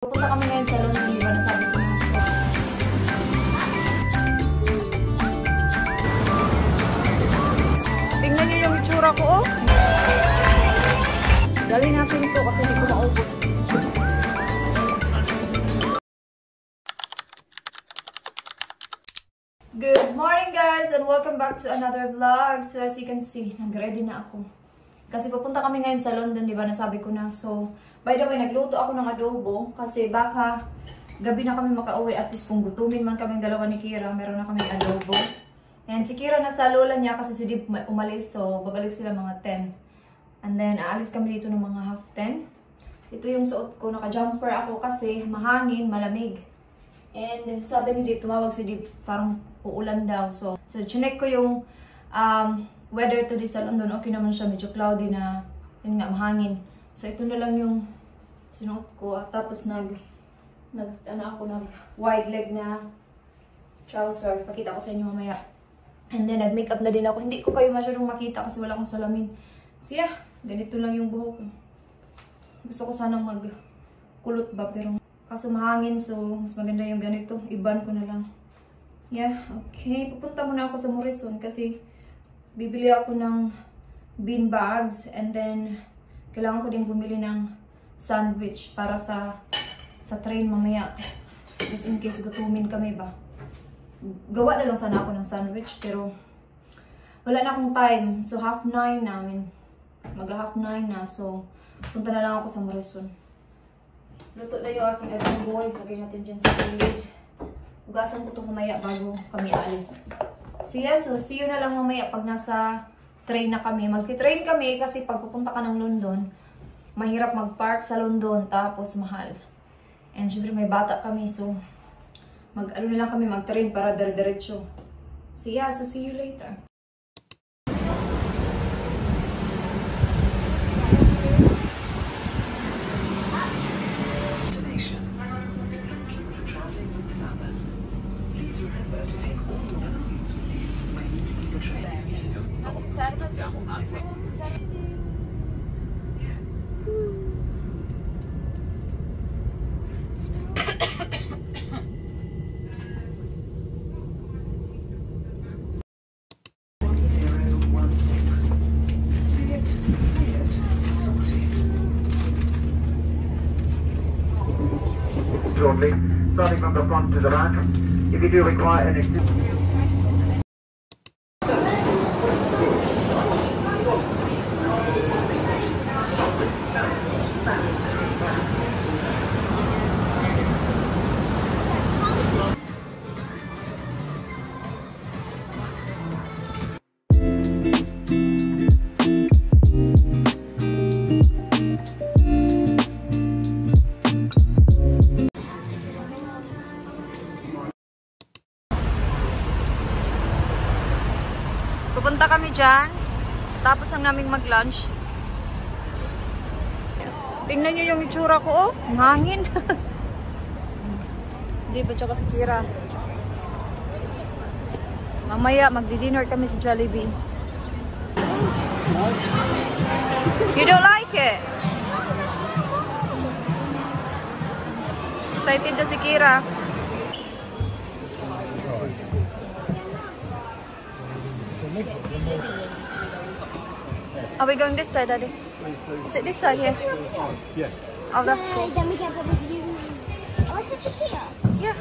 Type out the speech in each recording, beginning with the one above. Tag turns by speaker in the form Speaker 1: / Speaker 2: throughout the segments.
Speaker 1: Pupunta kami ngayon sa London, di ba? Nasabi ko na. So, tingnan niyo yung itsura ko, oh. Dali natin ito kasi hindi ko maubos. Good morning, guys, and welcome back to another vlog. So, as you can see, nag-ready na ako. Kasi papunta kami ngayon sa London, di ba? Nasabi ko na. So, by the way, nagluto ako ng adobo kasi baka gabi na kami makauwi at least kung gutumin man kaming dalawa ni Kira, meron na kaming adobo. And si Kira nasa lola niya kasi si Dib umalis, so babalik sila mga 10. And then, aalis kami dito ng mga half 10. Ito yung suot ko, naka-jumper ako kasi mahangin, malamig. And sabi ni Dib, tumawag si Dib, parang uulan daw. So chinek ko yung weather today sa London, okay naman siya, medyo cloudy na, yun nga, mahangin. So, ito na lang yung sinuot ko. At tapos wide leg na trouser. Pakita ko sa inyo mamaya. And then, nag-makeup na din ako. Hindi ko kayo masyadong makita kasi wala akong salamin. So, yeah, ganito lang yung buhok ko. Gusto ko sanang magkulot ba, pero kaso mahangin, so mas maganda yung ganito. Iban ko na lang. Yeah, okay. Pupunta muna ako sa Morrison kasi bibili ako ng bean bags and then kailangan ko din bumili ng sandwich para sa train mamaya. Just in case gutumin kami ba. Gawa na lang sana ako ng sandwich pero wala na akong time. So half 9 namin. Mag-half 9 na. So punta na lang ako sa Morrison. Luto na yung aking adobo. Lagay natin dyan sa gilid. Ugasan ko ito mamaya bago kami alis. So yeah, so see you na lang mamaya pag nasa train na kami. Magti-train kami kasi pag pupunta ka ng London, mahirap mag-park sa London tapos mahal. And syempre may bata kami, so ano na lang kami, mag-train para dire-diretso. So yeah, so see you later.
Speaker 2: Shortly, starting from the front to the back. If you do require any
Speaker 1: Pupunta kami dyan. Tapos ang naming mag-lunch. Tingnan niyo yung itsura ko, oh. Hangin. Di ba tsaka si Kira? Mamaya magdi-dinner kami sa Jollibee. You don't like it? Excited na si Kira. Are we going this side, Daddy? Is it this side here?
Speaker 2: Yeah.
Speaker 1: Oh, that's cool.
Speaker 3: Then we can have a view. Oh, it's just here.
Speaker 1: Yeah.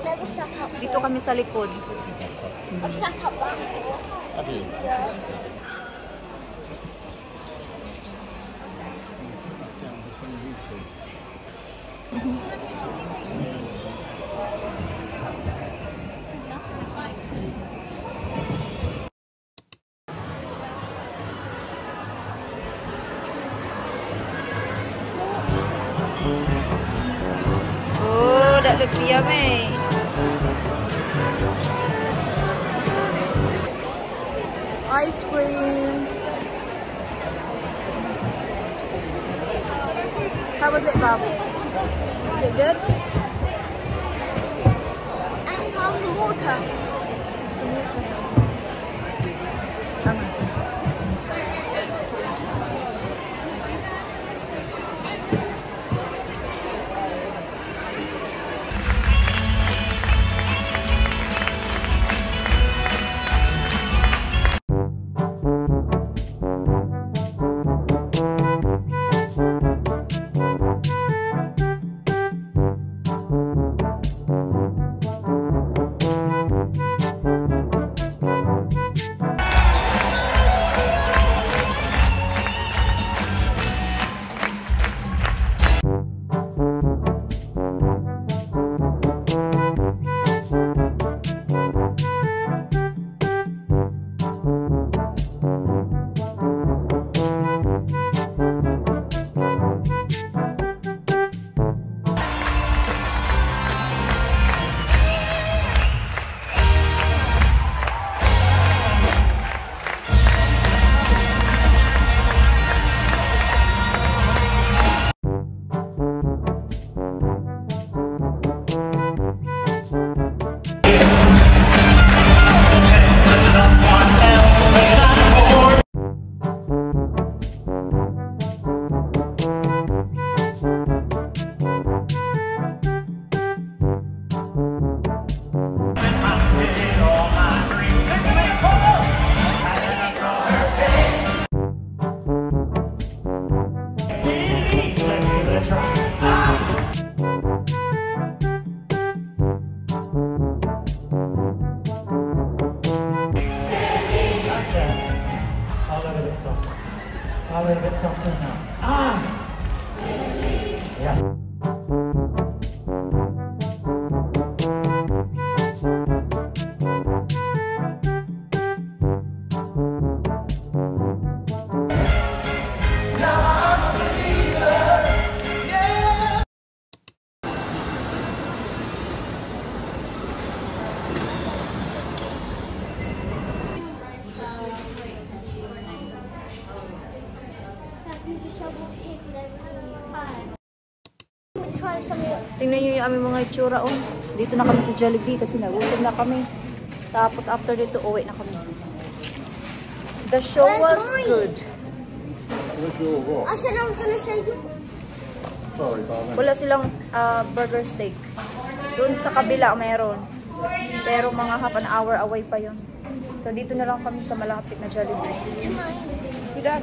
Speaker 3: Never sat up.
Speaker 1: Dito kami sa likod.
Speaker 3: I've sat up there before.
Speaker 2: Have you?
Speaker 1: Oh, that looks yummy. Ice cream. How was it, Bob? Was it good?
Speaker 3: And how's the water?
Speaker 1: Some water.
Speaker 4: A little bit softer. A little bit softer now. Ah! Yeah.
Speaker 3: Try some of
Speaker 1: Tingnan nyo yung aming mga itsura, oh. Dito na kami sa Jollibee kasi nagutom na kami. Tapos after dito, uwi na kami. The show was good.
Speaker 3: I said I was gonna show you.
Speaker 2: Sorry, darling.
Speaker 1: Wala silang burger steak. Doon sa kabila meron. Pero mga half an hour away pa yon. So dito na lang kami sa malapit na Jollibee. Dad.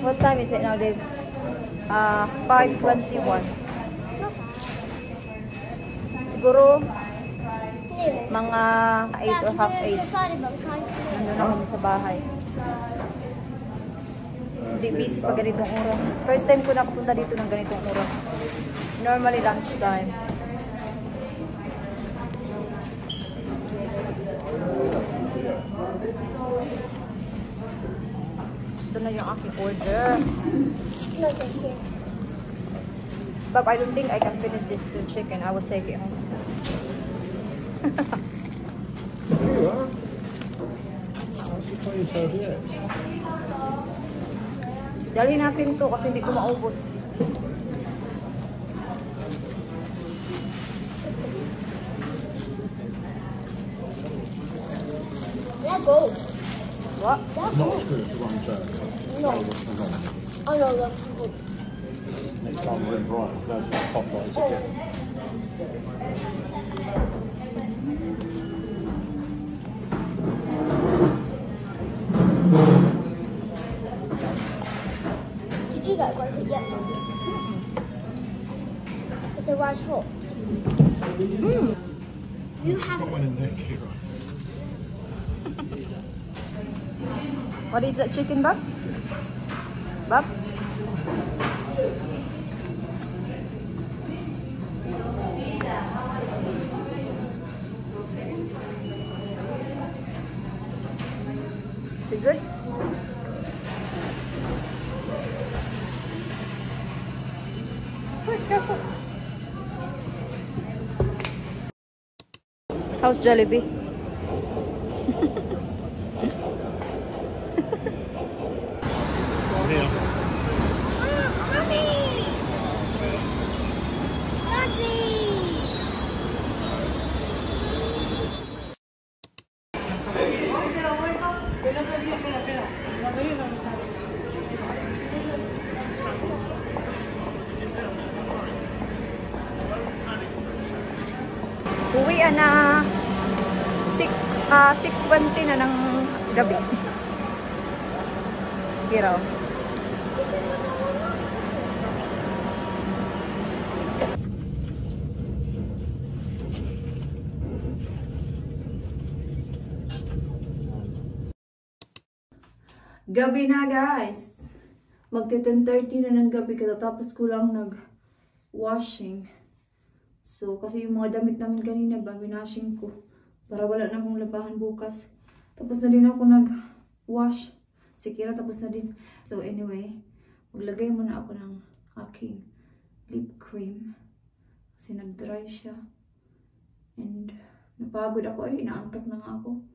Speaker 1: What time is it now, Dave? 5:21. Siguro mga 8 or half 8. Nandun na kami sa bahay. Hindi busy pa ganitong oras. First time ko nakapunta dito ng ganitong oras. Normally lunchtime. Ito na yung aking order.
Speaker 3: No, thank you.
Speaker 1: But I don't think I can finish this chicken. I will take it home.
Speaker 2: You are? Why should you call yourself yet?
Speaker 1: Dalhin natin to kasi hindi ko maubos.
Speaker 3: Let go.
Speaker 1: What?
Speaker 2: Not as good as the one turn.
Speaker 3: No. Oh no, that's good.
Speaker 2: Next time we're in Brighton, we'll have some pop lights again.
Speaker 3: Did you get one of it yet? Is the rice hot? You have
Speaker 2: Put one in there, Kira.
Speaker 1: What is that chicken, Bob? Bob? Is it good? Quick, careful. How's Jollibee? Uwian na 6:20 na ng gabi. Hiraw. Gabi na, guys. Magti-10:30 na ng gabi katatapos ko lang nag-washing. So, kasi yung mga damit namin kanina ba, binashing ko. Para wala na akong labahan bukas. Tapos na din ako nag-wash. Si Kira tapos na din. So, anyway, maglagay muna ako ng aking lip cream. Kasi nag-dry siya. And, napagod ako. Ay, inaantok na nga ako.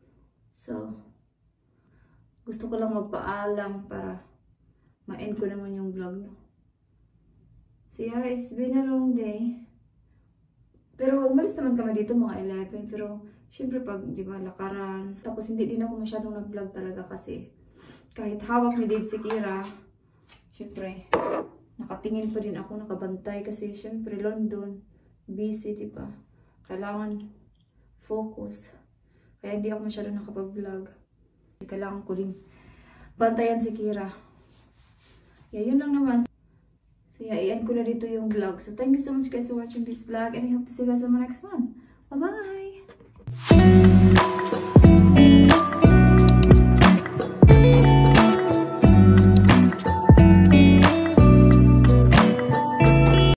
Speaker 1: So, gusto ko lang magpaalam para ma-end ko naman yung vlog, no? So, yeah, it's been a long day. Pero umalis naman kami dito mga 11. Pero syempre pag, di ba, lakaran. Tapos hindi din ako masyadong nag-vlog talaga kasi kahit hawak ni Dave si Kira, syempre, nakatingin pa din ako, nakabantay. Kasi syempre, London, busy, di ba? Kailangan focus. Kaya hindi ako masyadong nakapag-vlog. Kailangan ko din bantayan si Kira. Yeah, yun lang naman. So yeah, i-end ko na dito yung vlog. So thank you so much guys for watching this vlog and I hope to see you guys on my next one. Bye-bye!